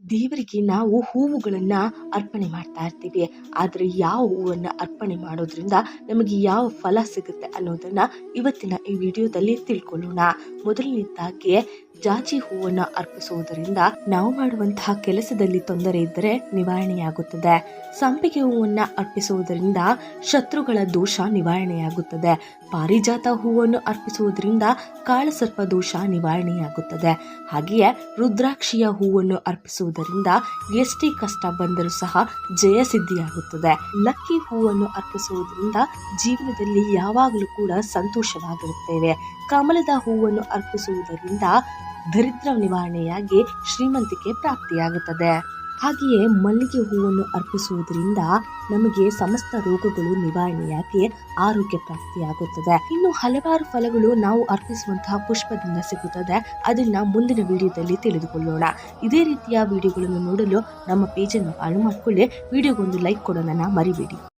ದೇವರಿಗೆ ನಾವು ಹೂವುಗಳನ್ನು ಅರ್ಪಣೆ ಮಾಡ್ತಾ ಇರ್ತೀವಿ. ಆದರೆ ಯಾವ ಹೂವನ್ನು ಅರ್ಪಣೆ ಮಾಡೋದ್ರಿಂದ ನಮಗೆ ಯಾವ ಫಲ ಸಿಗುತ್ತೆ ಅನ್ನೋದನ್ನು ಇವತ್ತಿನ ಈ ವಿಡಿಯೋದಲ್ಲಿ ತಿಳ್ಕೊಳ್ಳೋಣ. ಮೊದಲನೇದಾಗಿ ಜಾಜಿ ಹೂವನ್ನು ಅರ್ಪಿಸುವುದರಿಂದ ನಾವು ಮಾಡುವಂತಹ ಕೆಲಸದಲ್ಲಿ ತೊಂದರೆ ಇದ್ದರೆ ನಿವಾರಣೆಯಾಗುತ್ತದೆ. ಸಂಪಿಗೆ ಹೂವನ್ನು ಅರ್ಪಿಸುವುದರಿಂದ ಶತ್ರುಗಳ ದೋಷ ನಿವಾರಣೆಯಾಗುತ್ತದೆ. ಪಾರಿಜಾತ ಹೂವನ್ನು ಅರ್ಪಿಸುವುದರಿಂದ ಕಾಳಸರ್ಪ ದೋಷ ನಿವಾರಣೆಯಾಗುತ್ತದೆ. ಹಾಗೆಯೇ ರುದ್ರಾಕ್ಷಿಯ ಹೂವನ್ನು ಅರ್ಪಿಸುವುದರಿಂದ ಎಷ್ಟೇ ಕಷ್ಟ ಬಂದರೂ ಸಹ ಜಯ ಸಿದ್ಧಿಯಾಗುತ್ತದೆ. ಲಕ್ಕಿ ಹೂವನ್ನು ಅರ್ಪಿಸುವುದರಿಂದ ಜೀವನದಲ್ಲಿ ಯಾವಾಗಲೂ ಕೂಡ ಸಂತೋಷವಾಗಿರುತ್ತೇವೆ. ಕಮಲದ ಹೂವನ್ನು ಅರ್ಪಿಸುವುದರಿಂದ ದರಿದ್ರ ನಿವಾರಣೆಯಾಗಿ ಶ್ರೀಮಂತಿಕೆ ಪ್ರಾಪ್ತಿಯಾಗುತ್ತದೆ. ಹಾಗೆಯೇ ಮಲ್ಲಿಗೆ ಹೂವನ್ನು ಅರ್ಪಿಸುವುದರಿಂದ ನಮಗೆ ಸಮಸ್ತ ರೋಗಗಳು ನಿವಾರಣೆಯಾಗಿ ಆರೋಗ್ಯ ಪ್ರಾಪ್ತಿಯಾಗುತ್ತದೆ. ಇನ್ನು ಹಲವಾರು ಫಲಗಳು ನಾವು ಅರ್ಪಿಸುವಂತಹ ಪುಷ್ಪದಿಂದ ಸಿಗುತ್ತದೆ. ಅದನ್ನ ಮುಂದಿನ ವಿಡಿಯೋದಲ್ಲಿ ತಿಳಿದುಕೊಳ್ಳೋಣ. ಇದೇ ರೀತಿಯ ವಿಡಿಯೋಗಳನ್ನು ನೋಡಲು ನಮ್ಮ ಪೇಜನ್ನು ಫಾಲೋ ಮಾಡಿಕೊಳ್ಳಿ. ವಿಡಿಯೋಗೊಂದು ಲೈಕ್ ಕೊಡೋಣ ಮರಿಬೇಡಿ.